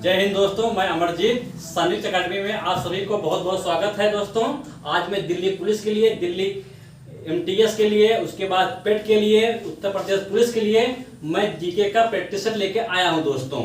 जय हिंद दोस्तों, मैं अमरजीत। संयुक्त अकेडमी में आप सभी को बहुत बहुत स्वागत है। दोस्तों आज मैं दिल्ली पुलिस के लिए, दिल्ली एमटीएस के लिए, उसके बाद पेट के लिए, उत्तर प्रदेश पुलिस के लिए मैं जीके का प्रैक्टिसर लेके आया हूं दोस्तों।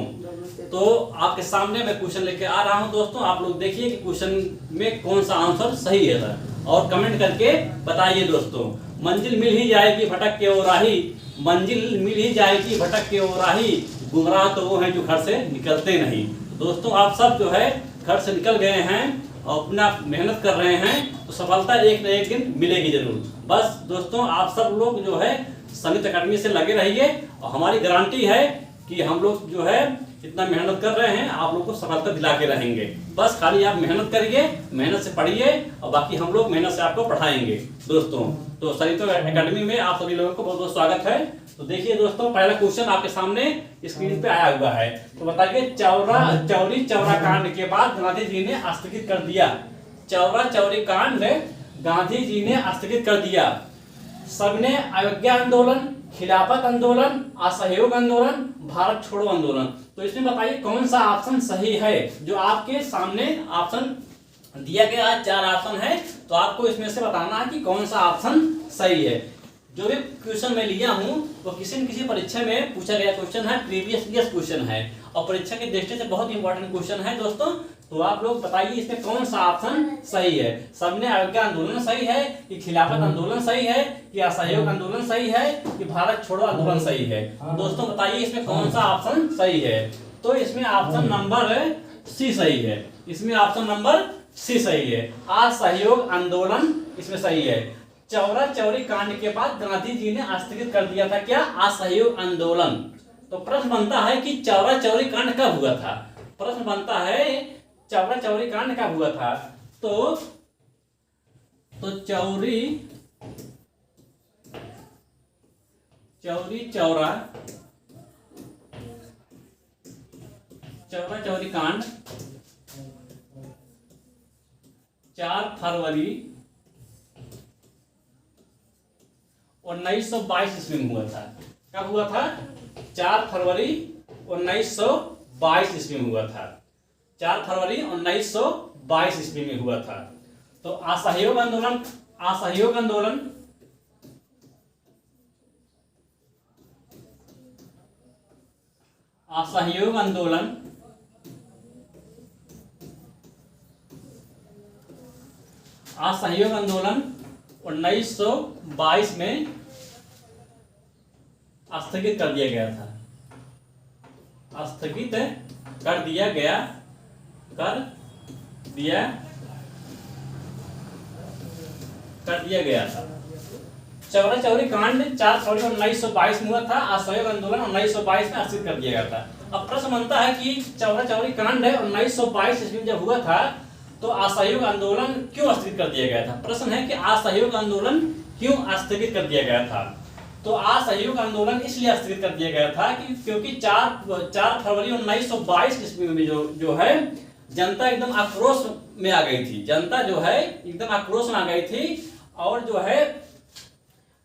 तो आपके सामने मैं क्वेश्चन लेके आ रहा हूं दोस्तों। आप लोग देखिए कि क्वेश्चन में कौन सा आंसर सही है सर, और कमेंट करके बताइए दोस्तों। मंजिल मिल ही जाएगी भटक के ओ राही, मंजिल मिल ही जाएगी भटक के ओ राही, गुमराह तो वो हैं जो घर से निकलते नहीं। दोस्तों आप सब जो है घर से निकल गए हैं और अपना मेहनत कर रहे हैं, तो सफलता एक न एक दिन मिलेगी जरूर। बस दोस्तों आप सब लोग जो है संयुक्त अकेडमी से लगे रहिए, और हमारी गारंटी है कि हम लोग जो है इतना मेहनत कर रहे हैं, आप लोग को सफलता दिला के रहेंगे। बस खाली आप मेहनत करिए, मेहनत से पढ़िए, और बाकी हम लोग मेहनत से आपको पढ़ाएंगे दोस्तों। तो संयुक्त अकेडमी में आप सभी लोगों को बहुत बहुत स्वागत है। तो देखिए दोस्तों, पहला क्वेश्चन आपके सामने स्क्रीन पे आया हुआ है। तो बताइए, चौरी चौरा कांड के बाद गांधी जी ने स्थगित कर दिया। चौरा चौरी कांड गांधी जी ने स्थगित कर दिया। सबने अवज्ञा आंदोलन, खिलाफत आंदोलन, असहयोग आंदोलन, भारत छोड़ो आंदोलन। तो इसमें बताइए कौन सा ऑप्शन सही है। जो आपके सामने ऑप्शन दिया गया 4 ऑप्शन है, तो आपको इसमें से बताना है कि कौन सा ऑप्शन सही है। जो भी क्वेश्चन मैं लिया हूं वो किसी न किसी परीक्षा में पूछा गया क्वेश्चन है, प्रीवियस ईयर क्वेश्चन है, और परीक्षा की दृष्टि से बहुत इंपॉर्टेंट क्वेश्चन है दोस्तों। तो आप लोग बताइए इसमें कौन सा ऑप्शन सही है। सबने अवज्ञा आंदोलन सही है, कि खिलाफत आंदोलन सही है, कि असहयोग आंदोलन सही है, कि भारत छोड़ो आंदोलन सही है। दोस्तों बताइए इसमें कौन सा ऑप्शन सही है। तो इसमें ऑप्शन नंबर सी सही है। इसमें ऑप्शन नंबर सी सही है। असहयोग आंदोलन इसमें सही है। चौरा चौरी कांड के बाद गांधी जी ने स्थगित कर दिया था क्या? असहयोग आंदोलन। तो प्रश्न बनता है कि चौरा चौरी कांड कब हुआ था। प्रश्न बनता है चौरा चौरी कांड कब हुआ था। तो चौरी चौरा चौरी कांड 4 फरवरी 1922 ईस्वी में हुआ था। कब हुआ था? 4 फरवरी 1922 ईस्वी में हुआ था। 4 फरवरी 1922 ईस्वी में हुआ था। तो असहयोग आंदोलन, असहयोग आंदोलन असहयोग आंदोलन असहयोग आंदोलन 1922 में स्थगित कर दिया गया था। स्थगित कर दिया गया था। चौरा चौरी कांड 4 फरवरी 1922 में हुआ था। असहयोग आंदोलन 1922 में स्थगित कर दिया गया था। अब प्रश्न बनता है कि चौरा चौरी कांड 1922 ईस्वी में जब हुआ था, तो असहयोग आंदोलन क्यों स्थगित कर दिया गया था। प्रश्न है कि असहयोग आंदोलन क्यों स्थगित कर दिया गया था। तो असहयोग आंदोलन इसलिए स्थगित कर दिया गया था कि क्योंकि 4 फरवरी 1922 ईस्वी में जो है जनता एकदम आक्रोश में आ गई थी। जनता जो है एकदम आक्रोश में आ गई थी, और जो है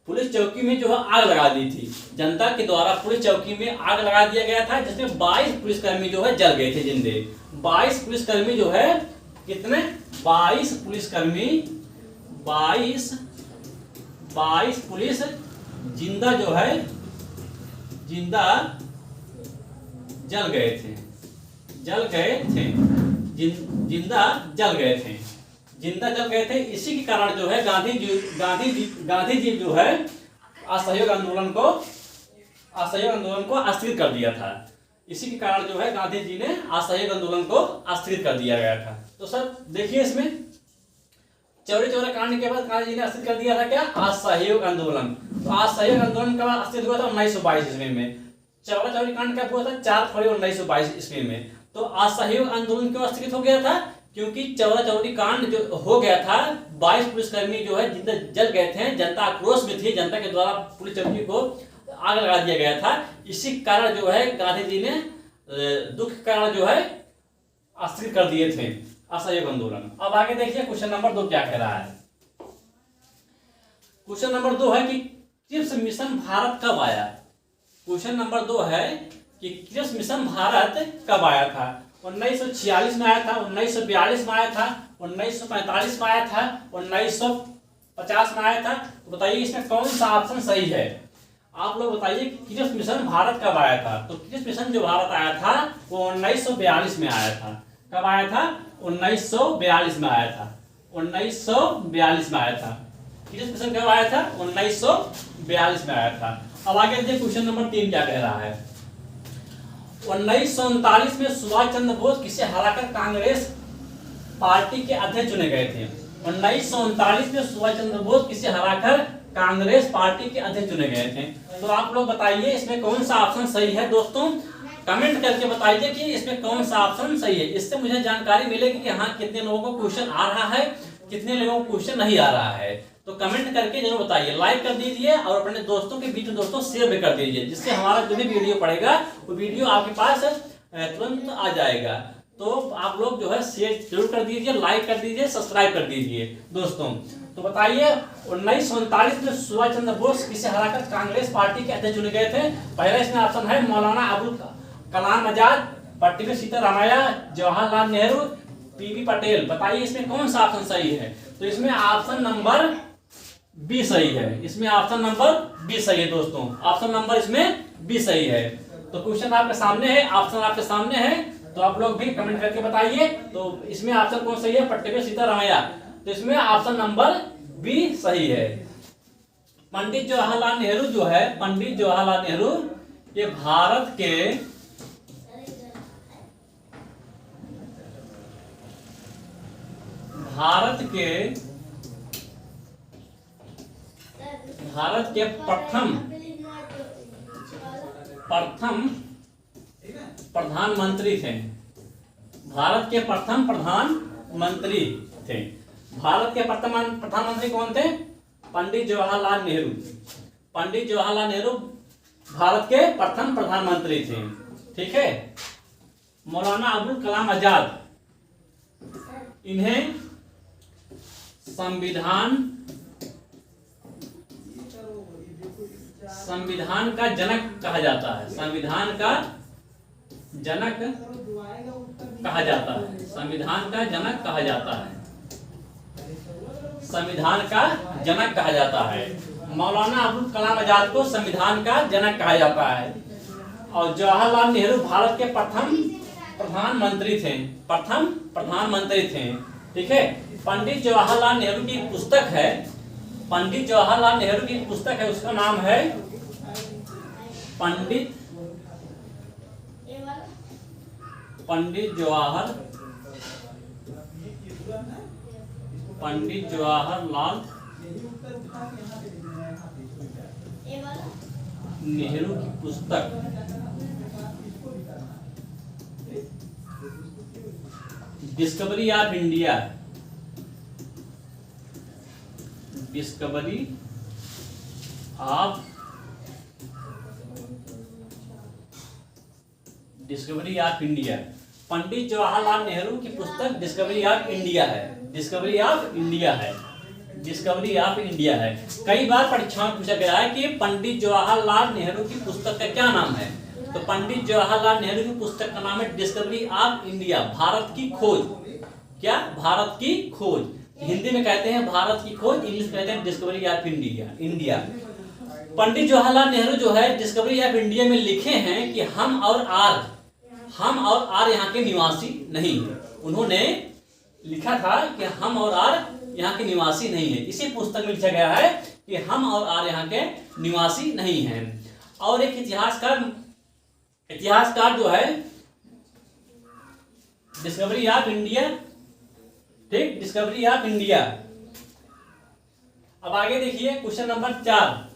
पुलिस चौकी में जो है आग लगा दी थी। जनता के द्वारा पुलिस चौकी में आग लगा दिया गया था, जिसमें 22 पुलिसकर्मी जो है जल गए थे जिंदे। 22 पुलिसकर्मी जो है कितने? 22 पुलिसकर्मी 22 पुलिस जिंदा जो है जिंदा जल गए थे। जिंदा जल गए थे। इसी के कारण जो है गांधी जी जो है असहयोग आंदोलन को स्थगित कर दिया था। इसी के कारण जो है गांधी जी ने असहयोग आंदोलन को स्थगित कर दिया गया था। तो सर देखिए इसमें चौरी चौरा कांड के बाद गांधी जी ने स्थगित कर दिया था क्या? असहयोग आंदोलन। तो असहयोग आंदोलन का स्थगित हुआ था 1922 ईस्वी में। चौरा चौरी कांड कब हुआ था? 4 फरवरी 1922 ईस्वी में। तो असहयोग आंदोलन क्यों स्थगित हो गया था? क्योंकि चौरा चौरी कांड जो हो गया था, 22 पुलिसकर्मी जो है जिंदा जल गए थे। जनता आक्रोश में थी, जनता के द्वारा पुलिस चौकी को आग लगा दिया गया था। इसी कारण जो है गांधी जी ने दुख के कारण जो है स्थगित कर दिए थे असहयोग आंदोलन। अब आगे देखिए क्वेश्चन नंबर 2 क्या कह रहा है। क्वेश्चन नंबर 2 है कि क्रिप्स मिशन भारत कब आया। क्वेश्चन नंबर 2 है कि क्रिप्स मिशन भारत कब आया था। 1946 में आया था, 1942 में आया था, 1945 में आया था, 1950 में आया था। तो बताइए इसमें कौन सा ऑप्शन सही है? आप लोग बताइए क्रिप्स मिशन भारत कब आया था? तो क्रिप्स मिशन जो भारत आया था वो 1942 में आया था। कब आया था? 1942 में आया था। 1942 में आया था। क्रिप्स मिशन कब आया था? 1942 में आया था। अब आगे देखिए क्वेश्चन नंबर 3 क्या कह रहा है। 1939 में सुभाष चंद्र बोस किसे हराकर कांग्रेस पार्टी के अध्यक्ष चुने गए थे? 1939 में सुभाष चंद्र बोस किसे हराकर कांग्रेस पार्टी के अध्यक्ष चुने गए थे? तो आप लोग बताइए इसमें कौन सा ऑप्शन सही है दोस्तों? कमेंट करके बताइए कि इसमें कौन सा ऑप्शन सही है। इससे मुझे जानकारी मिलेगी कि हाँ कितने लोगों को क्वेश्चन आ रहा है, कितने लोगों को क्वेश्चन नहीं आ रहा है। तो कमेंट करके जरूर बताइए, लाइक कर दीजिए और अपने दोस्तों के बीच में दोस्तों शेयर भी कर दीजिए, जिससे हमारा जो भी वीडियो पड़ेगा वो वीडियो आपके पास तुरंत आ जाएगा। तो आप लोग जो है शेयर जरूर कर दीजिए, लाइक कर दीजिए, सब्सक्राइब कर दीजिए दोस्तों। तो बताइए 1939 में सुभाष चंद्र बोस किसे हराकर कांग्रेस पार्टी के अध्यक्ष चुने गए थे? पहला इसमें ऑप्शन है मौलाना अबुल कलाम आजाद, पट्टिभी सीतारामैया, जवाहरलाल नेहरू, पीवी पटेल। बताइए इसमें कौन सा ऑप्शन सही है? तो इसमें ऑप्शन नंबर बी सही है। इसमें ऑप्शन नंबर बी सही है दोस्तों। ऑप्शन नंबर इसमें बी सही है। तो क्वेश्चन आपके सामने है, ऑप्शन आपके सामने है, तो आप लोग भी कमेंट करके बताइए। तो इसमें ऑप्शन कौन सही है? पट्टिभी सीतारामैया। तो इसमें ऑप्शन नंबर बी सही है। पंडित जवाहरलाल नेहरू जो है, पंडित जवाहरलाल नेहरू ये भारत के प्रथम प्रधानमंत्री थे। भारत के प्रथम प्रधानमंत्री थे। भारत के प्रथम प्रधानमंत्री कौन थे? पंडित जवाहरलाल नेहरू। पंडित जवाहरलाल नेहरू भारत के प्रथम प्रधानमंत्री थे। ठीक है। मौलाना अबुल कलाम आजाद, इन्हें संविधान का जनक कहा जाता है। संविधान का जनक कहा जाता है। संविधान का जनक कहा जाता है। संविधान का जनक कहा जाता है। मौलाना अबुल कलाम आजाद को संविधान का जनक कहा जाता है। और जवाहरलाल नेहरू भारत के प्रथम प्रधानमंत्री थे। प्रथम प्रधानमंत्री थे। ठीक है। पंडित जवाहरलाल नेहरू की पुस्तक है, पंडित जवाहरलाल नेहरू की पुस्तक है, उसका नाम है पंडित जवाहरलाल नेहरू की पुस्तक Discovery of India. Discovery of India. Pandit Jawaharlal Nehru की पुस्तक डिस्कवरी ऑफ इंडिया है। डिस्कवरी ऑफ इंडिया है। डिस्कवरी ऑफ इंडिया है। कई बार परीक्षाओं में पूछा गया है कि पंडित जवाहरलाल नेहरू की पुस्तक का क्या नाम है? तो पंडित जवाहरलाल नेहरू की पुस्तक का नाम है डिस्कवरी ऑफ इंडिया, भारत की खोज। क्या? भारत की खोज। हिंदी में कहते हैं भारत की खोज, इंग्लिश में कहते हैं discovery of India. Pandit Jawaharlal Nehru जो है डिस्कवरी ऑफ इंडिया में लिखे हैं कि हम और आर यहाँ के निवासी नहीं है। उन्होंने लिखा था कि हम और आर यहाँ के निवासी नहीं है। इसी पुस्तक में लिखा गया है कि हम और आर यहाँ के निवासी नहीं हैं। और एक इतिहासकार जो है डिस्कवरी ऑफ इंडिया, ठीक, डिस्कवरी ऑफ इंडिया। अब आगे देखिए क्वेश्चन नंबर 4।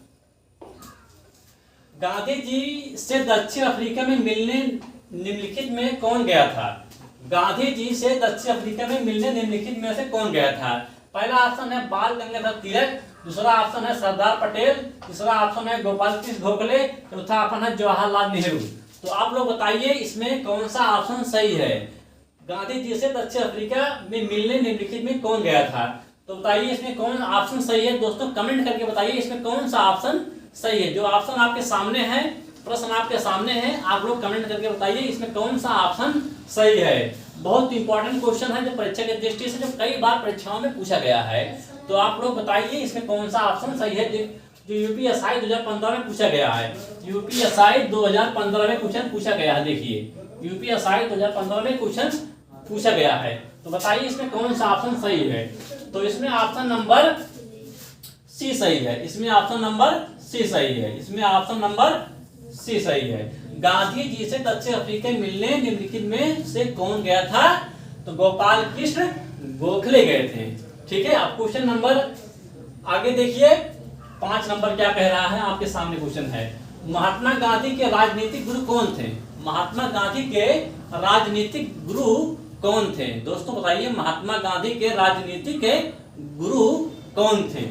गांधी जी से दक्षिण अफ्रीका में मिलने निम्नलिखित में कौन गया था? गांधी जी से दक्षिण अफ्रीका में मिलने निम्नलिखित में से कौन गया था? पहला ऑप्शन है बाल गंगाधर तिलक, दूसरा ऑप्शन है सरदार पटेल, तीसरा ऑप्शन है गोपाल कृष्ण गोखले, चौथा ऑप्शन है जवाहरलाल नेहरू। तो आप लोग बताइए इसमें कौन सा ऑप्शन सही है? गांधी जी से दक्षिण अफ्रीका में मिलने निम्नलिखित में कौन गया था? तो बताइए इसमें कौन ऑप्शन सही है दोस्तों, कमेंट करके बताइए इसमें कौन सा ऑप्शन सही है। जो ऑप्शन आपके सामने है, प्रश्न आपके सामने है, आप लोग कमेंट करके बताइए इसमें कौन सा ऑप्शन सही है। बहुत इंपॉर्टेंट क्वेश्चन है जो परीक्षा के दृष्टि से जो कई बार परीक्षाओं में पूछा गया है। तो आप लोग बताइए इसमें कौन सा ऑप्शन सही है जो यूपीएसआई 2015 में पूछा गया है। यूपीएसआई 2015 में क्वेश्चन पूछा गया है। देखिए यूपीएसआई 2015 में क्वेश्चन पूछा गया है। तो बताइए इसमें कौन सा ऑप्शन सही है। तो इसमें ऑप्शन नंबर सी सही है। इसमें ऑप्शन नंबर सी सही है। इसमें ऑप्शन नंबर सी सही है। गांधी जी से दक्षिण अफ्रीका मिलने निम्नलिखित में से कौन गया था। तो गोपाल कृष्ण गोखले गए थे। ठीक है। अब क्वेश्चन नंबर आगे देखिए 5 नंबर क्या कह रहा है आपके सामने क्वेश्चन है। महात्मा गांधी के राजनीतिक गुरु कौन थे। महात्मा गांधी के राजनीतिक गुरु कौन थे। दोस्तों बताइए महात्मा गांधी के राजनीतिक गुरु कौन थे।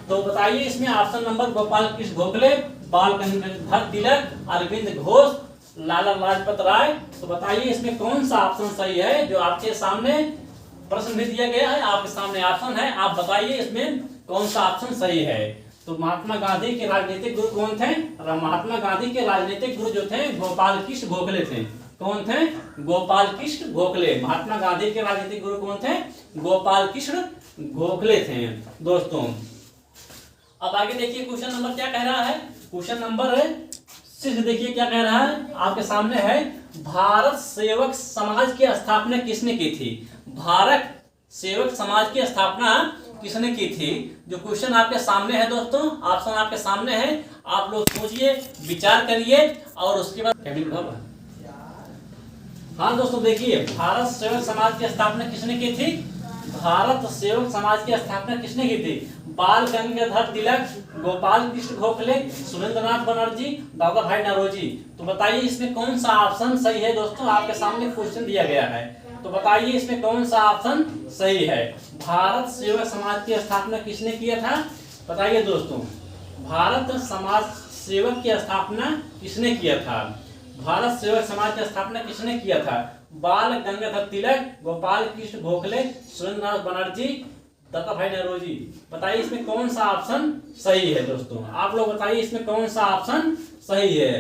तो बताइए इसमें ऑप्शन नंबर गोपाल कृष्ण गोखले, बाल गंगाधर तिलक, अरविंद घोष, लाला लाजपत राय। तो बताइए इसमें कौन सा ऑप्शन सही है। जो आपके सामने प्रश्न भी दिया गया है, आपके सामने ऑप्शन है, आप बताइए इसमें कौन सा ऑप्शन सही है। तो महात्मा गांधी के राजनीतिक गुरु कौन थे। महात्मा गांधी के राजनीतिक गुरु जो थे गोपाल कृष्ण गोखले थे। कौन थे। गोपाल कृष्ण गोखले। महात्मा गांधी के राजनीतिक गुरु कौन थे। गोपाल कृष्ण गोखले थे। दोस्तों अब आगे देखिए क्वेश्चन नंबर क्या कह रहा है। क्वेश्चन नंबर 6 देखिए क्या कह रहा है आपके सामने है। भारत सेवक समाज की स्थापना किसने की थी। भारत सेवक समाज की स्थापना किसने की थी। जो क्वेश्चन आपके सामने है दोस्तों, ऑप्शन आपके सामने है। आप लोग सोचिए, विचार करिए और उसके बाद हाँ दोस्तों देखिए भारत सेवक समाज की स्थापना किसने की थी। भारत सेवक समाज की स्थापना किसने की थी। बाल गंगाधर तिलक, गोपाल कृष्ण गोखले, सुरेंद्रनाथ बनर्जी, दादा भाई नौरोजी। तो बताइए इसमें कौन सा ऑप्शन सही है। दोस्तों आपके सामने क्वेश्चन दिया गया है। तो बताइए इसमें कौन सा ऑप्शन सही है। भारत सेवक समाज की स्थापना किसने किया था। बताइए दोस्तों भारत समाज सेवक की स्थापना किसने किया था। भारत सेवक समाज की स्थापना किसने किया था। बाल गंगाधर तिलक, गोपाल कृष्ण गोखले, सुरेंद्रनाथ बनर्जी, दादा भाई नौरोजी। बताइए इसमें कौन सा ऑप्शन सही है। दोस्तों आप लोग बताइए इसमें कौन सा ऑप्शन सही है।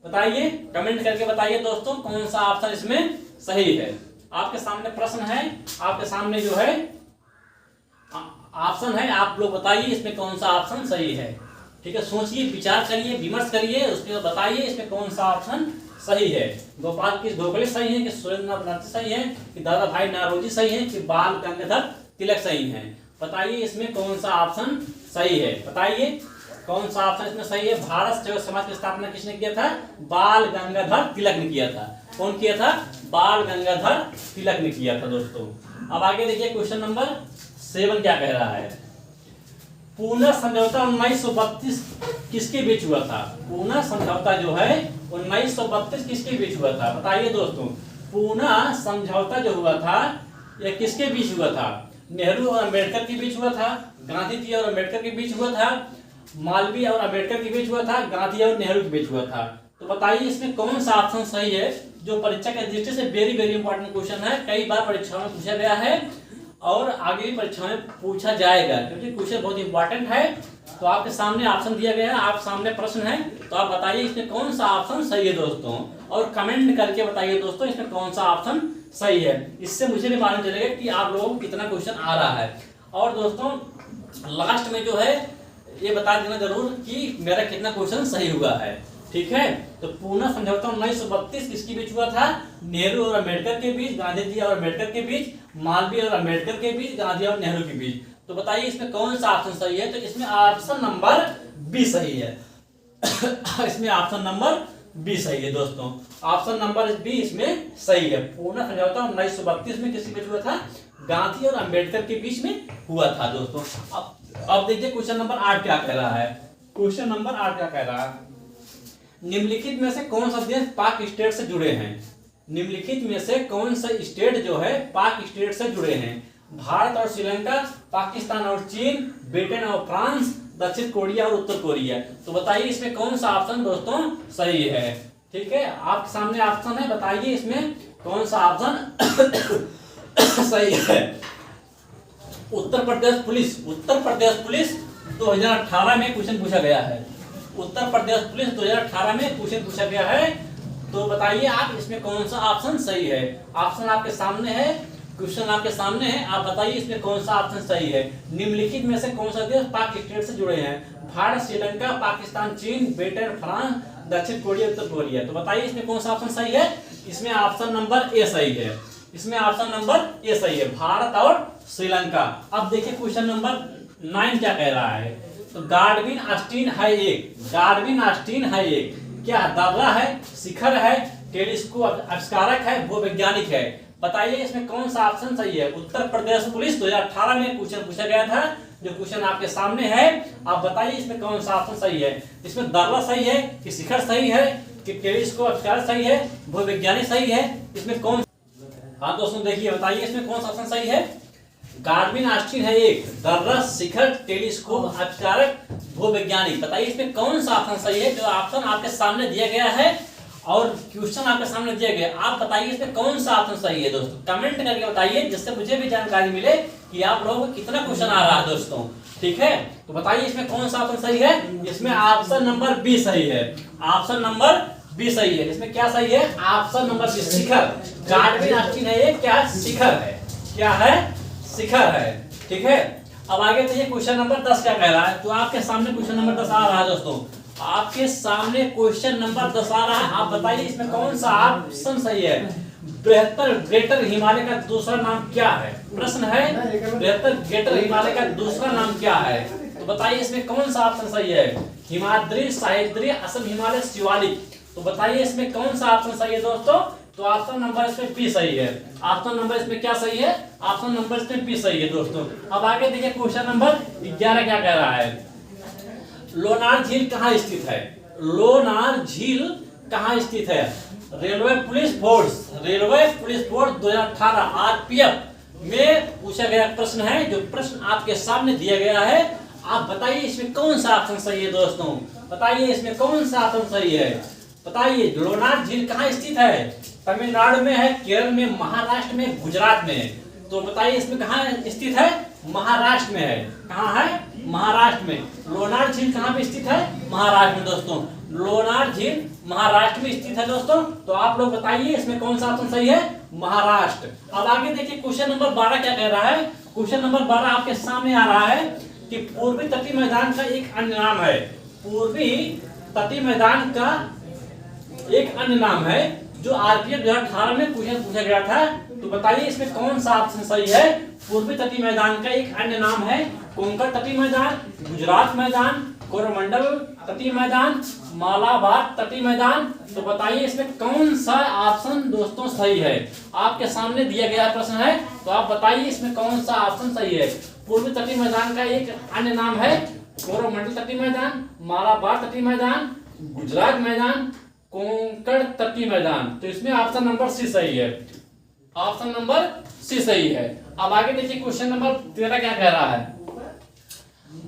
बताइए कमेंट करके बताइए दोस्तों कौन सा ऑप्शन इसमें सही है। आपके सामने प्रश्न है, आपके सामने जो है ऑप्शन है, आप लोग बताइए इसमें कौन सा ऑप्शन सही है। ठीक है। सोचिए, विचार करिए, विमर्श करिए, उसके बाद बताइए इसमें कौन सा ऑप्शन सही है। गोपाल कृष्ण गोखले सही है कि सुरेंद्रनाथ बनर्जी सही है कि दादा भाई नौरोजी सही है कि बाल गंगाधर तिलक सही है। बताइए इसमें कौन सा ऑप्शन सही है। बताइए कौन सा ऑप्शन इसमें सही है। भारत सेवक समाज की स्थापना किसने किया था। बाल गंगाधर तिलक ने किया था। कौन किया था। बाल गंगाधर तिलक ने किया था। दोस्तों अब आगे देखिए क्वेश्चन नंबर 7 क्या कह रहा है। पूना समझौता 1932 किसके बीच हुआ था। पूना समझौता जो है 1932 किसके बीच हुआ था। बताइए दोस्तों पूना समझौता जो हुआ था यह किसके बीच हुआ था। नेहरू और अम्बेडकर के बीच हुआ था, गांधी जी और अम्बेडकर के बीच हुआ था, मालवीय और अम्बेडकर के बीच हुआ था, गांधी और नेहरू के बीच हुआ था। तो बताइए इसमें कौन सा ऑप्शन सही है। जो परीक्षा के दृष्टि से वेरी वेरी इंपॉर्टेंट क्वेश्चन है, कई बार परीक्षाओं में पूछा गया है और आगे भी परीक्षा में पूछा जाएगा क्योंकि क्वेश्चन बहुत इंपॉर्टेंट है। तो आपके सामने ऑप्शन दिया गया है, आप सामने प्रश्न है, तो आप बताइए इसमें कौन सा ऑप्शन सही है दोस्तों, और कमेंट करके बताइए दोस्तों इसमें कौन सा ऑप्शन सही है। इससे मुझे भी मालूम चलेगा कि आप लोगों को कितना क्वेश्चन आ रहा है। और दोस्तों लास्ट में जो है ये बता देना जरूर कि मेरा कितना क्वेश्चन सही हुआ है। ठीक है। तो पूना समझौता 1932 किसके बीच हुआ था। नेहरू और अम्बेडकर के बीच, गांधी जी और अम्बेडकर के बीच, मालवीय और अम्बेडकर के बीच, गांधी और नेहरू के बीच। तो बताइए इसमें कौन सा ऑप्शन सही है। तो इसमें ऑप्शन नंबर बी सही है। इसमें ऑप्शन नंबर बी सही है दोस्तों। ऑप्शन नंबर बी इसमें सही है। पूना समझौता 1932 में किसके बीच हुआ था। गांधी और अम्बेडकर के बीच में हुआ था दोस्तों। अब देखिए क्वेश्चन नंबर 8 क्या कह रहा है। क्वेश्चन नंबर 8 क्या कह रहा है। निम्नलिखित में से कौन सा देश पाक स्टेट से जुड़े हैं। निम्नलिखित में से कौन सा स्टेट जो है पाक स्टेट से जुड़े हैं। भारत और श्रीलंका, पाकिस्तान और चीन, ब्रिटेन और फ्रांस, दक्षिण कोरिया और उत्तर कोरिया। तो बताइए इसमें कौन सा ऑप्शन दोस्तों सही है। ठीक है। आपके सामने ऑप्शन है, बताइए इसमें कौन सा ऑप्शन सही है। उत्तर प्रदेश पुलिस 2018 में क्वेश्चन पूछा गया है। उत्तर प्रदेश पुलिस 2018 में क्वेश्चन पूछा गया है तो बताइए आप इसमें कौन सा ऑप्शन सही है। ऑप्शन आपके सामने है, क्वेश्चन आपके सामने है, आप बताइए इसमें कौन सा ऑप्शन सही है। निम्नलिखित में से कौन सा देश पाक स्टेट से जुड़े हैं? भारत, श्रीलंका, पाकिस्तान, चीन, ब्रिटेन, फ्रांस, दक्षिण कोरिया, उत्तर कोरिया। तो बताइए इसमें कौन सा ऑप्शन सही है। इसमें ऑप्शन नंबर ए सही है। इसमें ऑप्शन नंबर ए सही है, भारत और श्रीलंका। अब देखिए क्वेश्चन नंबर 9 क्या कह रहा है। तो गार्डविन ऑस्टिन है एक, गार्डविन ऑस्टिन है एक, क्या दर्रा है, शिखर है, टेलीस्कोप आविष्कारक है, वो वैज्ञानिक है। बताइए इसमें कौन सा ऑप्शन सही है। उत्तर प्रदेश पुलिस 2018 में क्वेश्चन पूछा गया था, जो क्वेश्चन आपके सामने है। आप बताइए इसमें कौन सा ऑप्शन सही है। इसमें दर्रा सही है कि शिखर सही है कि टेलीस्कोप आविष्कारक सही है, वो वैज्ञानिक सही है। इसमें कौन, हाँ दोस्तों देखिए बताइए इसमें कौन सा ऑप्शन सही है। गार्डविन ऑस्टिन है एक, दर्रा, शिखर, टेलीस्कोप आविष्कारक, वो वैज्ञानिक। बताइए इसमें कौन सा ऑप्शन सही है। जो ऑप्शन आपके सामने दिया गया है और क्वेश्चन आपके सामने दिया गया, आप बताइए इसमें कौन सा ऑप्शन सही है। दोस्तों कमेंट करके बताइए, जिससे मुझे भी जानकारी मिले कि आप लोगों को कितना क्वेश्चन आ रहा है दोस्तों। ठीक है, तो बताइए इसमें कौन सा ऑप्शन सही है। इसमें ऑप्शन नंबर बी सही है। ऑप्शन नंबर बी सही है। इसमें क्या सही है, ऑप्शन नंबर बी, शिखर। गार्डविन ऑस्टिन है ये क्या, शिखर है, क्या है, शिखर है। ठीक है, अब आगे देखिए क्वेश्चन नंबर 10 क्या कह रहा है। तो आपके सामने क्वेश्चन नंबर 10 आ रहा है दोस्तों, आपके सामने क्वेश्चन नंबर 10 आ रहा है। आप बताइए इसमें कौन सा ऑप्शन सही है। बृहत्तर ग्रेटर हिमालय का दूसरा नाम क्या है। प्रश्न है बृहत्तर ग्रेटर हिमालय का दूसरा नाम क्या है। तो बताइए इसमें कौन सा ऑप्शन सही है। हिमाद्री, सह्याद्री, असम हिमालय, शिवालिक। तो बताइए इसमें कौन सा ऑप्शन सही है दोस्तों। तो ऑप्शन नंबर इसमें बी सही है। ऑप्शन नंबर इसमें क्या सही है, ऑप्शन नंबर इसमें बी सही है दोस्तों। अब आगे देखिए क्वेश्चन नंबर 11 क्या कह रहा है। लोनार झील कहाँ स्थित है। लोनार झील कहाँ स्थित है। Railway police force, railway police force 2018 RPF में पूछा गया प्रश्न है। जो प्रश्न आपके सामने दिया गया है, आप बताइए इसमें कौन सा ऑप्शन सही है दोस्तों। बताइए इसमें कौन सा ऑप्शन सही है। बताइए लोनार झील कहाँ स्थित है। तमिलनाडु में है, केरल में, महाराष्ट्र में, गुजरात में है। तो बताइए इसमें कहाँ स्थित है। महाराष्ट्र में है। कहाँ है, महाराष्ट्र में। लोनार झील कहाँ पे स्थित है, महाराष्ट्र में दोस्तों। लोनार झील महाराष्ट्र में स्थित है दोस्तों। तो आप लोग बताइए इसमें कौन सा ऑप्शन सही है, महाराष्ट्र। अब आगे देखिए क्वेश्चन नंबर 12 क्या कह रहा है। क्वेश्चन नंबर 12 आपके सामने आ रहा है कि पूर्वी तटीय मैदान का एक अन्य नाम है। पूर्वी तटीय मैदान का एक अन्य नाम है, जो आरपीएफ 2018 में क्वेश्चन पूछा गया था। तो बताइए इसमें कौन सा ऑप्शन सही है। पूर्वी तटीय मैदान का एक अन्य नाम है कोंकण तटीय मैदान, गुजरात मैदान, कोरोमंडल तटीय मैदान, मालाबार तटीय मैदान। तो बताइए इसमें कौन सा ऑप्शन दोस्तों सही है। आपके सामने दिया गया प्रश्न है, तो आप बताइए इसमें कौन सा ऑप्शन सही है। पूर्वी तटीय मैदान का एक अन्य नाम है कोरोमंडल तटीय मैदान, मालाबार तटीय मैदान, गुजरात मैदान, कोंकण तटीय मैदान। तो इसमें ऑप्शन नंबर सी सही है। ऑप्शन नंबर सी सही है। अब आगे देखिए क्वेश्चन नंबर 13 क्या कह रहा है।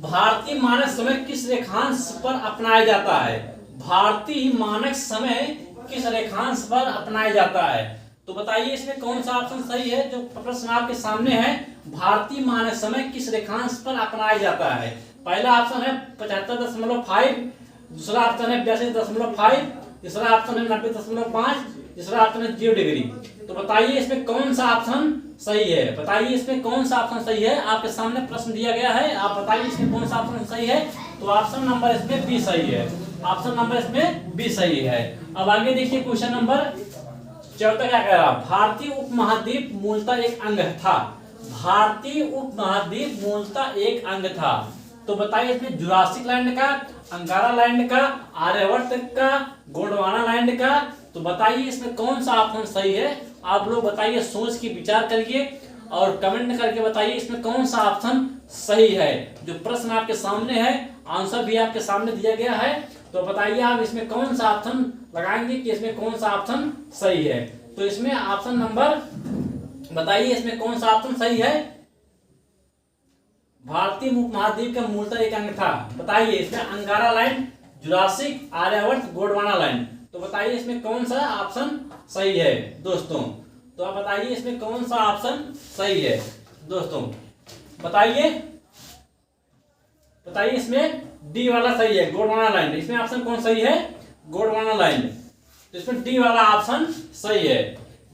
भारतीय मानक समय किस रेखांश पर अपनाया जाता है। भारतीय मानक समय किस रेखांश पर अपनाया जाता है। तो बताइए इसमें कौन सा ऑप्शन सही है। जो प्रश्न आपके सामने है, भारतीय मानक समय किस रेखांश पर अपनाया जाता है। पहला ऑप्शन है 75.5, दूसरा ऑप्शन है 82.5, तीसरा ऑप्शन है 90.5, तीसरा ऑप्शन है 0 डिग्री। तो बताइए इसमें कौन सा ऑप्शन सही है। बताइए इसमें कौन सा ऑप्शन सही है। आपके सामने प्रश्न दिया गया है, आप बताइए इसमें कौन सा ऑप्शन सही है। तो ऑप्शन नंबर इसमें बी सही है। ऑप्शन नंबर इसमें बी सही है। अब आगे देखिए क्वेश्चन नंबर 14 क्या कह रहा है। भारतीय उपमहाद्वीप मूलतः एक अंग था। भारतीय उपमहाद्वीप मूलतः एक अंग था। तो बताइए इसमें जुरासिक लैंड का, अंगारा लैंड का, आर्यवर्त का, गोंडवाना लैंड का। तो बताइए इसमें कौन सा ऑप्शन सही है। आप लोग बताइए, सोच के विचार करिए और कमेंट करके बताइए इसमें कौन सा ऑप्शन सही है। जो प्रश्न आपके सामने है, आंसर भी आपके सामने दिया गया है। तो बताइए आप इसमें कौन सा ऑप्शन लगाएंगे कि इसमें कौन सा ऑप्शन सही है। तो इसमें ऑप्शन नंबर बताइए इसमें कौन सा ऑप्शन सही है। भारतीय उपमहाद्वीप का मूलतः एक अंग था। बताइए इसमें Angara land, Jurassic, Aryavarta, Gondwana land. तो बताइए इसमें कौन सा ऑप्शन सही है दोस्तों। तो आप बताइए इसमें कौन सा ऑप्शन सही है दोस्तों। बताइए इसमें डी वाला सही है, गोंडवाना लैंड। इसमें ऑप्शन कौन सही है, गोंडवाना लैंड। तो इसमें डी वाला ऑप्शन सही है।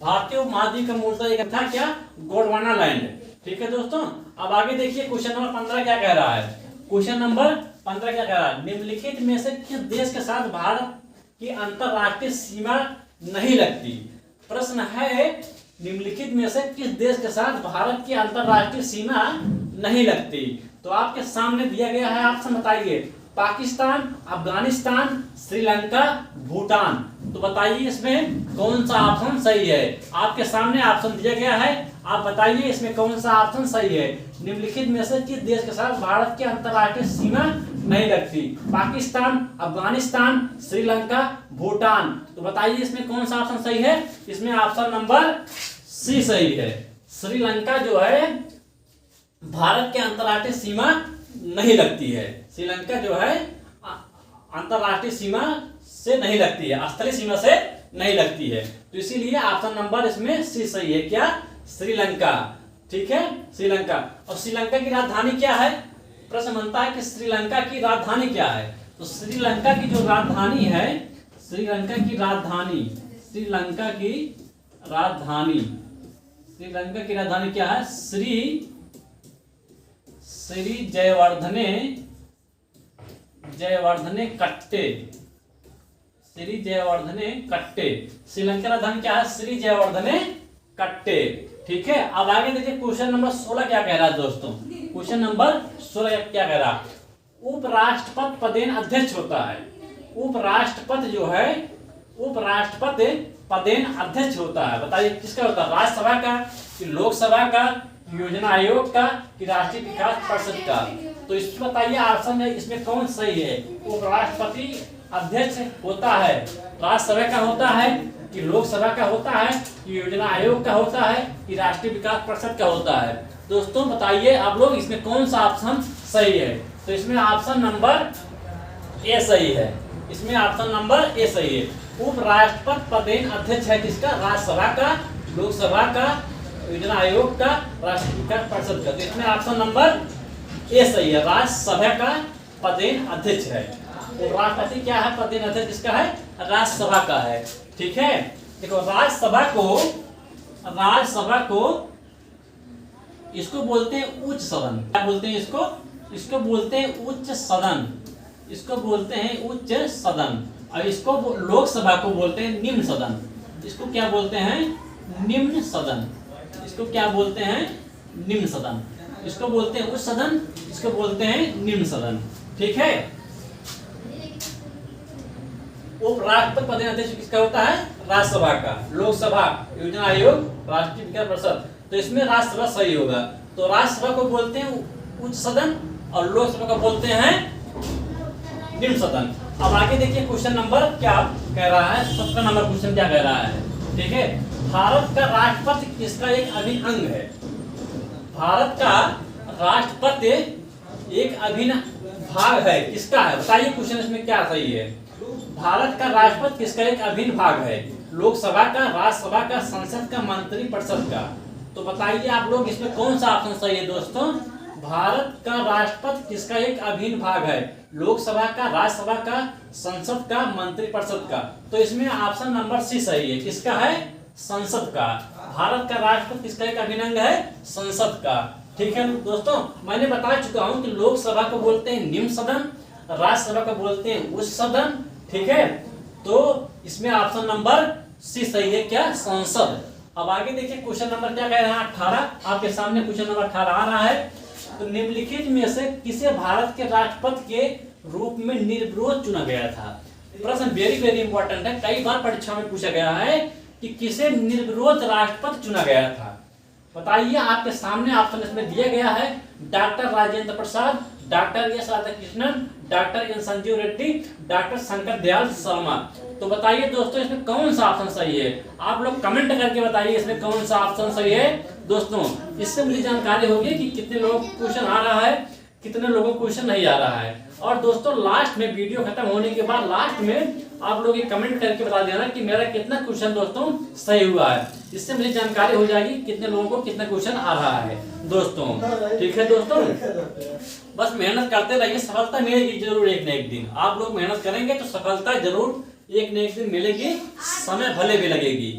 भारतीय उपमहाद्वीप का मूलतः एक था क्या, गोंडवाना लैंड। ठीक है दोस्तों, अब आगे देखिए क्वेश्चन नंबर 15 क्या कह रहा है। क्वेश्चन नंबर 15 क्या कह रहा है, निम्नलिखित में से किस देश के साथ भारत की अंतरराष्ट्रीय सीमा नहीं लगती। प्रश्न है निम्नलिखित में से किस देश के साथ भारत की अंतरराष्ट्रीय सीमा नहीं लगती। तो आपके सामने दिया गया है ऑप्शन, बताइए। पाकिस्तान, अफगानिस्तान, श्रीलंका, भूटान। तो बताइए इसमें कौन सा ऑप्शन सही है। आपके सामने ऑप्शन दिया गया है, आप बताइए इसमें कौन सा ऑप्शन सही है। निम्नलिखित में से किस देश के साथ भारत की अंतरराष्ट्रीय सीमा नहीं लगती। पाकिस्तान, अफगानिस्तान, श्रीलंका, भूटान। तो बताइए इसमें कौन सा ऑप्शन सही है। इसमें ऑप्शन नंबर सी सही है। श्रीलंका जो है भारत के अंतरराष्ट्रीय सीमा नहीं लगती है। श्रीलंका जो है अंतरराष्ट्रीय सीमा से नहीं लगती है, स्थलीय सीमा से नहीं लगती है। तो इसीलिए ऑप्शन नंबर इसमें सी सही है। क्या, श्रीलंका। ठीक है, श्रीलंका। और श्रीलंका की राजधानी क्या है। प्रश्न बनता है कि श्रीलंका की राजधानी क्या है। तो श्रीलंका की जो राजधानी है, श्रीलंका की राजधानी क्या है, श्री जयवर्धने कट्टे। श्री जयवर्धने कट्टे। श्रीलंका राजधानी क्या है, श्री जयवर्धने कट्टे। ठीक है, अब आगे देखिए क्वेश्चन नंबर 16 क्या कह रहा है दोस्तों। क्वेश्चन नंबर 16 क्या कह रहा है, उपराष्ट्रपति पदेन अध्यक्ष होता है। उपराष्ट्रपति जो है, उपराष्ट्रपति पदेन अध्यक्ष होता है। बताइए किसका होता है, राज्यसभा का, कि लोकसभा का, योजना आयोग का, कि राष्ट्रीय विकास परिषद का। तो इसमें बताइए ऑप्शन है इसमें कौन सही है। उपराष्ट्रपति अध्यक्ष होता है, राज्यसभा का होता है, कि लोकसभा का होता है, कि योजना आयोग का होता है, कि राष्ट्रीय विकास परिषद का होता है। दोस्तों बताइए आप लोग इसमें कौन सा ऑप्शन सही है। तो इसमें ऑप्शन नंबर ए सही है। इसमें ऑप्शन नंबर ए सही है। उपराष्ट्रपति पदेन अध्यक्ष है किसका, राज्यसभा का, लोकसभा का, योजना आयोग का, राष्ट्रीय विकास परिषद का। तो इसमें ऑप्शन नंबर ए सही है, राज्यसभा का पदेन अध्यक्ष है। उपराष्ट्रपति क्या है, पदेन अध्यक्ष किसका है, राज्यसभा का है। ठीक है, देखो राज्यसभा को इसको बोलते हैं उच्च सदन। क्या बोलते हैं इसको बोलते हैं उच्च सदन। इसको बोलते हैं उच्च सदन। और इसको लोकसभा को बोलते हैं निम्न सदन। इसको क्या बोलते हैं, निम्न सदन। इसको क्या बोलते हैं, निम्न सदन। इसको बोलते हैं उच्च सदन, इसको बोलते हैं निम्न सदन। ठीक है, उपराष्ट्रपति पदेन अध्यक्ष किसका होता है, राज्यसभा का, लोकसभा, योजना आयोग, राष्ट्रीय विकास परिषद। तो इसमें राज्यसभा सही होगा। तो राज्यसभा को बोलते हैं उच्च सदन और लोकसभा को बोलते हैं निम्न सदन। अब आगे देखिए क्वेश्चन नंबर क्या कह रहा है, 17 नंबर क्वेश्चन क्या कह रहा है। ठीक है, भारत का राष्ट्रपति किसका एक अभिन्न अंग है। भारत का राष्ट्रपति एक अभिन्न भाग है, किसका है। बताइए क्वेश्चन इसमें क्या सही है। भारत का राष्ट्रपति किसका एक अभिन्न भाग है, लोकसभा का, राज्यसभा का, संसद का, मंत्रिपरिषद का। तो बताइए आप लोग इसमें कौन सा ऑप्शन सही है दोस्तों। भारत का राष्ट्रपति किसका एक अभिन्न भाग है, लोकसभा का, राज्यसभा का, संसद का, मंत्रिपरिषद का। तो इसमें ऑप्शन नंबर सी सही है, किसका है, संसद का। भारत का राष्ट्रपति किसका एक अभिन्न अंग है, संसद का। ठीक है दोस्तों, मैंने बता चुका हूं कि लोकसभा को बोलते हैं निम्न सदन, राज्यसभा को बोलते हैं उच्च सदन। ठीक है, तो इसमें ऑप्शन नंबर सी सही है, क्या, संसद। अब आगे देखिए क्वेश्चन नंबर क्या कह रहा है, 18। आपके सामने क्वेश्चन नंबर 18 आ रहा है। तो निम्नलिखित में से किसे भारत के राष्ट्रपति के रूप में निर्विरोध चुना गया था। प्रश्न वेरी इंपॉर्टेंट है, कई बार परीक्षा में पूछा गया है कि किसे निर्विरोध राष्ट्रपति चुना गया था। बताइए, आपके सामने ऑप्शन इसमें दिया गया है, doctor Rajendra Prasad, doctor S Radhakrishnan, doctor N Sanjiva Reddy, doctor Shankar Dayal Sharma. तो बताइए दोस्तों इसमें कौन सा ऑप्शन सही है। आप लोग कमेंट करके बताइए इसमें कौन सा ऑप्शन सही है दोस्तों। इससे मुझे जानकारी होगी कि कितने लोगों को क्वेश्चन आ रहा है, कितने लोगों को क्वेश्चन नहीं आ रहा है। और दोस्तों लास्ट में, वीडियो खत्म होने के बाद लास्ट में आप लोग ये कमेंट करके बता देना कि मेरा कितना क्वेश्चन दोस्तों सही हुआ है। इससे मुझे जानकारी हो जाएगी कितने लोगों को कितना क्वेश्चन आ रहा है दोस्तों। ठीक है दोस्तों, बस मेहनत करते रहिए, सफलता मिलेगी जरूर एक न एक दिन। आप लोग मेहनत करेंगे तो सफलता जरूर एक न एक दिन मिलेगी, समय भले भी लगेगी।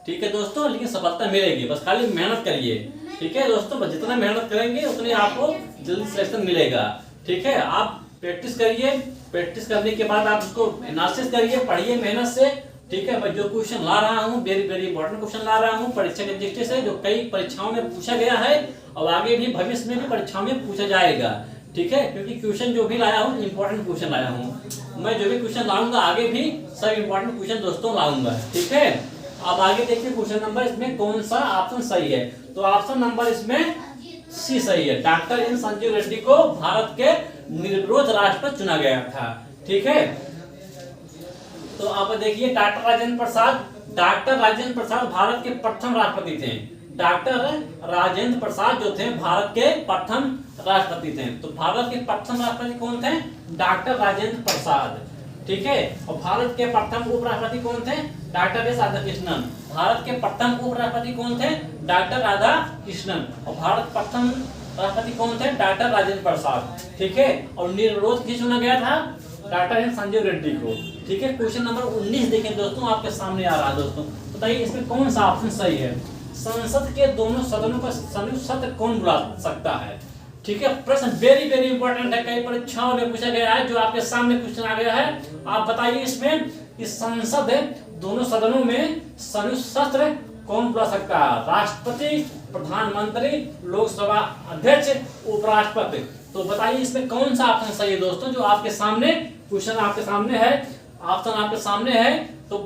ठीक है दोस्तों, लेकिन सफलता मिलेगी, बस खाली मेहनत करिए। ठीक है दोस्तों, बस जितना मेहनत करेंगे उतनी आपको जल्दी सिलेक्शन मिलेगा। ठीक है, आप प्रैक्टिस करिए, प्रैक्टिस करने के बाद आप उसको एनालिसिस करिए, पढ़िए मेहनत से। ठीक है, मैं जो क्वेश्चन ला रहा हूँ वेरी वेरी इंपॉर्टेंट क्वेश्चन ला रहा हूँ परीक्षा के दृष्टि से, जो कई परीक्षाओं में पूछा गया है और आगे भी भविष्य में भी परीक्षाओं में पूछा जाएगा। ठीक है, क्योंकि क्वेश्चन जो भी लाया हूँ इंपॉर्टेंट क्वेश्चन लाया हूँ। मैं जो भी क्वेश्चन लाऊंगा आगे भी सब इंपॉर्टेंट क्वेश्चन दोस्तों लाऊंगा। ठीक है, अब आगे देखिए क्वेश्चन नंबर इसमें कौन सा ऑप्शन सही है। तो ऑप्शन नंबर इसमें सी सही है। डॉक्टर एन संजीव रेड्डी को भारत के निर्विरोध राष्ट्रपति चुना गया था। ठीक है, तो आप देखिए डॉक्टर राजेंद्र प्रसाद भारत के प्रथम राष्ट्रपति थे। डॉक्टर राजेंद्र प्रसाद जो थे भारत के प्रथम राष्ट्रपति थे। तो भारत के प्रथम राष्ट्रपति कौन थे? डॉक्टर राजेंद्र प्रसाद। ठीक है, और भारत के प्रथम उपराष्ट्रपति कौन थे? Doctor S Radhakrishnan. भारत के प्रथम उपराष्ट्रपति कौन थे? डॉक्टर राधाकृष्णन। और भारत प्रथम राष्ट्रपति कौन थे? डॉक्टर राजेंद्र प्रसाद। ठीक है, और निर्विरोध किसे चुना गया था? डॉक्टर एन संजीव रेड्डी को। ठीक है, क्वेश्चन नंबर 19 देखें दोस्तों, आपके सामने आ रहा है दोस्तों। बताइए इसमें कौन सा ऑप्शन सही है? संसद के दोनों सदनों का संयुक्त सत्र कौन बुला सकता है? ठीक है, प्रश्न वेरी वेरी इंपॉर्टेंट है, कई परीक्षाओं में पूछा गया है, जो आपके सामने क्वेश्चन आ गया है। आप बताइए इसमें कि संसद दोनों सदनों में संयुक्त सत्र कौन बुला सकता है? राष्ट्रपति, प्रधानमंत्री, लोकसभा अध्यक्ष, उपराष्ट्रपति। तो बताइए इसमें कौन सा ऑप्शन सही है दोस्तों? जो आपके सामने क्वेश्चन आपके सामने है, ऑप्शन आपके सामने है, तो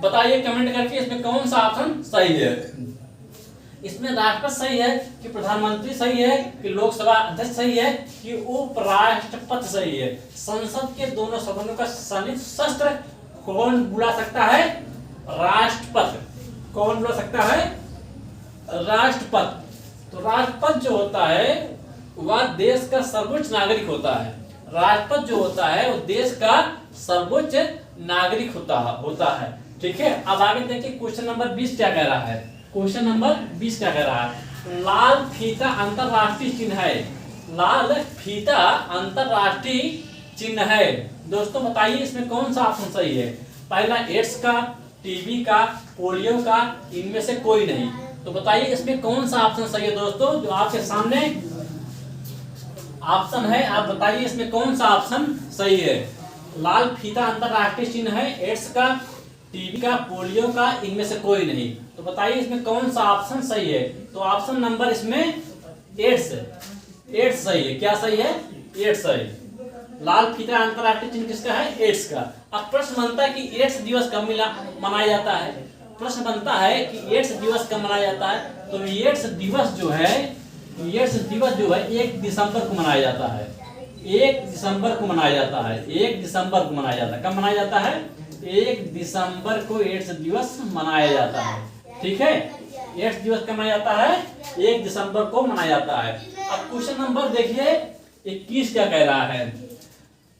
बताइए कमेंट करके इसमें कौन सा ऑप्शन सही है। इसमें राष्ट्रपति सही है कि प्रधानमंत्री सही है कि लोकसभा अध्यक्ष सही है कि उपराष्ट्रपति सही है? संसद के दोनों सदनों का संयुक्त सत्र कौन बुला सकता है? राष्ट्रपति। कौन बुला सकता है? राष्ट्रपति। तो राष्ट्रपति जो होता है वह देश का सर्वोच्च नागरिक होता है। राष्ट्रपति जो होता है वो देश का सर्वोच्च नागरिक होता है। ठीक है, अब आगे देखिए क्वेश्चन नंबर 20 क्या कह रहा है। क्वेश्चन नंबर 20 क्या कह रहा है? लाल फीता अंतरराष्ट्रीय चिन्ह है। लाल फीता अंतरराष्ट्रीय चिन्ह है। दोस्तों बताइए इसमें कौन सा ऑप्शन सही है? पहला एड्स का, टीबी का, पोलियो का, इनमें से कोई नहीं। तो बताइए इसमें कौन सा ऑप्शन सही है दोस्तों? जो आपके सामने ऑप्शन है, आप बताइए इसमें कौन सा ऑप्शन सही है? लाल फीता अंतरराष्ट्रीय चिन्ह है, एड्स का, टीबी का, पोलियो का, इनमें से कोई नहीं। तो बताइए इसमें कौन सा ऑप्शन सही है? तो ऑप्शन नंबर इसमें एड्स सही है। क्या सही है? एड्स सही। लाल फीता अंतरराष्ट्रीय चिन्ह किसका है? एड्स का। अब प्रश्न बनता है कि एड्स दिवस कब मनाया जाता है? प्रश्न बनता है कि एड्स दिवस कब मनाया जाता है? तो एड्स दिवस जो है 1 दिसंबर को मनाया जाता है। 1 दिसंबर को मनाया जाता है। 1 दिसंबर को मनाया जाता है। कब मनाया जाता है? 1 दिसंबर को एड्स दिवस मनाया जाता है। ठीक है, एड्स दिवस कब मनाया जाता है? 1 दिसंबर को मनाया जाता है। अब क्वेश्चन नंबर देखिए 21 क्या कह रहा है?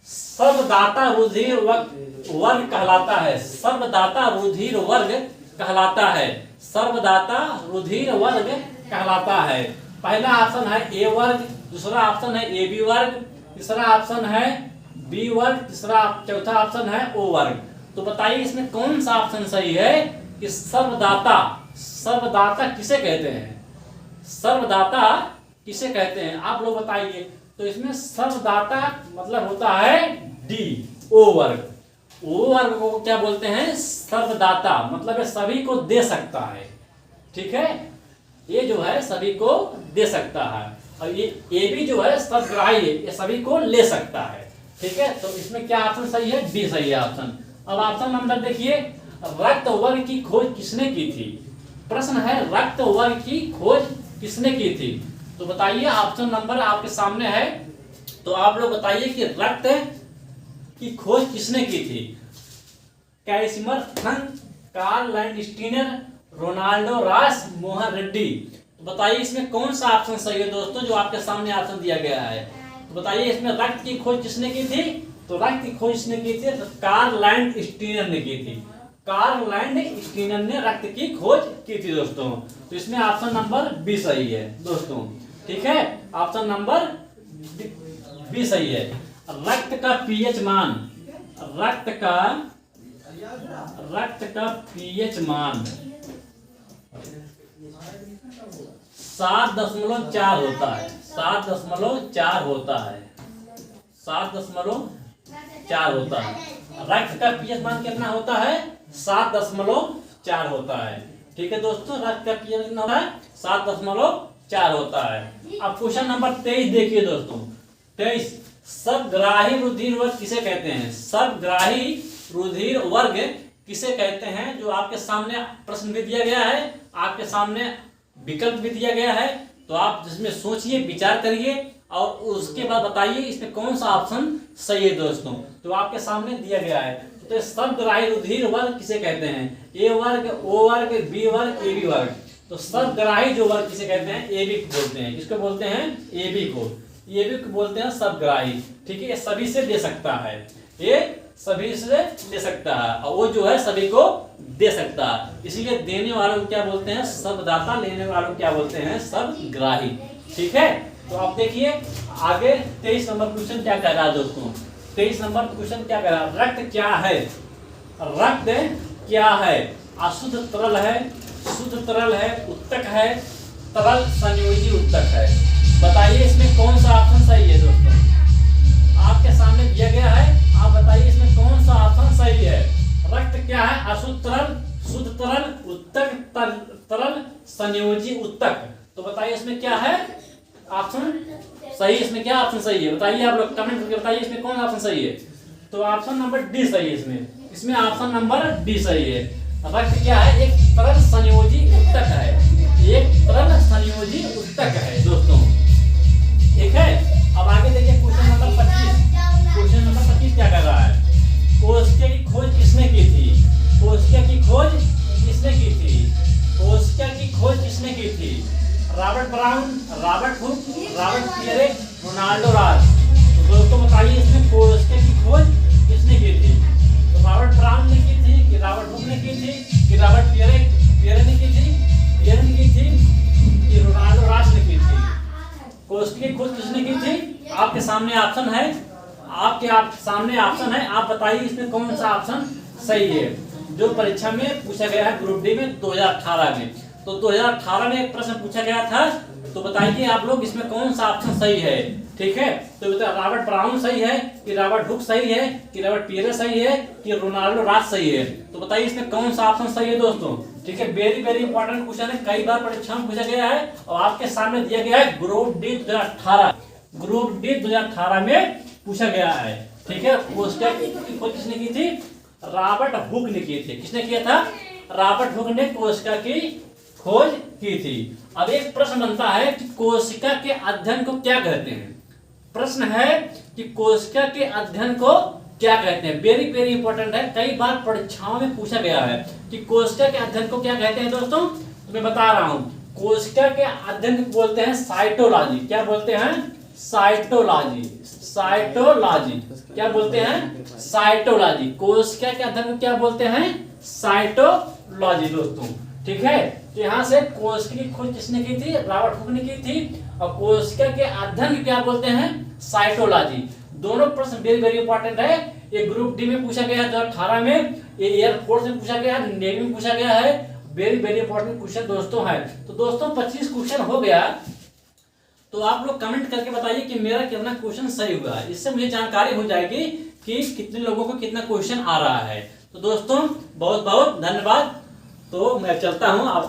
सर्वदाता रुधिर वर्ग कहलाता है। सर्वदाता रुधिर वर्ग कहलाता है। सर्वदाता रुधिर वर्ग कहलाता है। पहला ऑप्शन है ए वर्ग, दूसरा ऑप्शन है ए बी वर्ग, तीसरा ऑप्शन है बी वर्ग, चौथा ऑप्शन है ओ वर्ग। तो बताइए इसमें कौन सा ऑप्शन सही है कि सर्वदाता किसे कहते हैं? सर्वदाता किसे कहते हैं आप लोग बताइए। तो इसमें सर्वदाता मतलब होता है डी, ओ वर्ग। ओ वर्ग को क्या बोलते हैं? सर्वदाता मतलब सभी को दे सकता है। ठीक है, ये जो है सभी को दे सकता है। और ये भी जो है सर्वग्राही है, ये सभी को ले सकता है। ठीक है, तो इसमें क्या ऑप्शन सही है? डी सही है ऑप्शन। अब ऑप्शन नंबर देखिए, रक्त वर्ग की खोज किसने की थी? प्रश्न है रक्त वर्ग की खोज किसने की थी? तो बताइए ऑप्शन नंबर आपके सामने है, तो आप लोग बताइए कि रक्त की खोज किसने की थी? कैसिमर थंग, कार्ल लैंडस्टीनर, रोनाल्डो रास, मोहन रेड्डी। तो बताइए इसमें कौन सा ऑप्शन सही है दोस्तों? जो आपके सामने ऑप्शन दिया गया है, तो बताइए इसमें रक्त की खोज किसने की थी? तो रक्त की खोज किसने की थी? कार्ल लैंडस्टीनर ने की थी। कार्ल लैंडस्टीनर ने रक्त की खोज की थी दोस्तों। तो इसमें ऑप्शन नंबर बी सही है दोस्तों। ठीक है, ऑप्शन नंबर बी सही है। रक्त का पीएच मान, रक्त का रक्त का पीएच मान 7.4 होता है। 7.4 होता है। 7.4 होता है। रक्त का पीएच मान कितना होता है? 7.4 होता है। ठीक है दोस्तों, रक्त का पीएच कितना होता है? 7.4 होता है। अब क्वेश्चन नंबर 23 देखिए दोस्तों। 23, सबग्राही रुधिर वर्ग किसे कहते हैं? सबग्राही रुधिर वर्ग किसे कहते हैं? जो आपके सामने प्रश्न भी दिया गया है, आपके सामने विकल्प भी दिया गया है, तो आप जिसमें सोचिए, विचार करिए और उसके बाद बताइए इसमें कौन सा ऑप्शन सही है दोस्तों। तो आपके सामने दिया गया है। तो सबग्राही रुधिर वर्ग किसे कहते हैं? ए वर्ग, ओ वर्ग, बी वर्ग, ए बी वर्ग। तो सबग्राही जो वर्ग किसे कहते हैं? ए बी को बोलते हैं। किसको बोलते हैं? ए बी को। ए बी को बोलते हैं सबग्राही। ठीक है, ये सभी से दे सकता है, ये सभी से दे सकता है और वो जो है सभी को दे सकता है। इसलिए देने वालों को क्या बोलते हैं? सबदाता। लेने वालों को क्या बोलते हैं? सबग्राही। ठीक है, तो आप देखिए आगे 23 नंबर क्वेश्चन क्या कह रहा है दोस्तों। 23 नंबर क्वेश्चन क्या कह रहा है? रक्त क्या है? रक्त क्या है? अशुद्ध तरल है, शुद्ध तरल है, उत्तक है, तरल संयोजी उत्तक है। बताइए इसमें कौन सा ऑप्शन सही है दोस्तों। आपके सामने दिया गया है, आप बताइए इसमें कौन सा ऑप्शन सही है। रक्त क्या है? अशुद्ध तरल, शुद्ध तरल, उत्तक तरल, संयोजी उत्तक। तो बताइए इसमें क्या है ऑप्शन सही? इसमें क्या ऑप्शन सही है बताइए, आप लोग कमेंट करके बताइए इसमें कौन ऑप्शन सही है। तो ऑप्शन नंबर डी सही है। इसमें ऑप्शन नंबर डी सही है। रक्त क्या है? एक तरल संयोजी उत्तक है। एक तरल संयोजी उत्तक है दोस्तों। ठीक है, अब आगे देखिए क्वेश्चन नंबर 25। क्वेश्चन नंबर 25 क्या कर रहा है? कोशिका की खोज किसने की थी? कोशिका की खोज किसने की थी? कोशिका की खोज किसने की थी? Robert Brown, Robert Hooke, Robert Pierre, Ronaldo Raj. तो दोस्तों बताइए इसमें कोशिका की खोज किसने की थी? तो रॉबर्ट ब्राउन ने की थी कि रॉबर्ट हुक ने की थी कि रॉबर्ट पियरे ने की थी कि रोनाल्डो राज ने की थी? कोशिका की खोज किसने की थी? आपके सामने ऑप्शन है, सामने ऑप्शन है। आप बताइए इसमें कौन सा ऑप्शन सही है जो परीक्षा में पूछा गया है ग्रुप डी में 2018 में। तो 2018 में एक प्रश्न पूछा गया था, तो बताइए आप लोग इसमें कौन सा ऑप्शन सही है। ठीक है, तो बताइए रॉबर्ट ब्राउन सही है कि रॉबर्ट हुक सही है कि रॉबर्ट पियरे सही है कि रोनाल्डो राज सही है? तो बताइए इसमें कौन सा ऑप्शन सही है दोस्तों। ठीक है, वेरी वेरी इंपॉर्टेंट क्वेश्चन है, कई बार परीक्षा में पूछा गया है और आपके सामने दिया गया है ग्रुप डी 2018। ग्रुप डी 2018 में पूछा गया है। ठीक है, कोशिका की खोज किसने की थी? रॉबर्ट हुक ने की थी। किसने किया था? रॉबर्ट हुक ने कोशिका की खोज की थी। अब एक प्रश्न बनता है कि कोशिका के अध्ययन को क्या कहते हैं। प्रश्न है कि कोशिका के अध्ययन को क्या कहते हैं। वेरी वेरी इंपॉर्टेंट है, कई बार परीक्षाओं में पूछा गया है कि कोशिका के अध्ययन को क्या कहते हैं दोस्तों। तो मैं बता रहा हूं, कोशिका के अध्ययन को बोलते हैं साइटोलॉजी। क्या बोलते हैं? साइटोलॉजी। साइटोलॉजी क्या बोलते हैं? साइटोलॉजी। कोशिका के अध्ययन को क्या बोलते हैं? साइटोलॉजी दोस्तों। ठीक है, तो यहाँ से कोशिका की खोज किसने की थी? रॉबर्ट हुक ने की थी। और कोशिका के अध्ययन को क्या बोलते हैं? साइटोलॉजी। दोनों प्रश्न वेरी वेरी इंपॉर्टेंट है। ये ग्रुप डी में पूछा गया है 2018 में, ये एयरफोर्स में पूछा गया है, नेवी में पूछा गया है। वेरी वेरी इंपॉर्टेंट क्वेश्चन दोस्तों है। तो दोस्तों 25 क्वेश्चन हो गया। तो आप लोग कमेंट करके बताइए कि मेरा कितना क्वेश्चन सही हुआ है। इससे मुझे जानकारी हो जाएगी कि कितने लोगों को कितना क्वेश्चन आ रहा है। तो दोस्तों बहुत बहुत धन्यवाद। तो मैं चलता हूँ।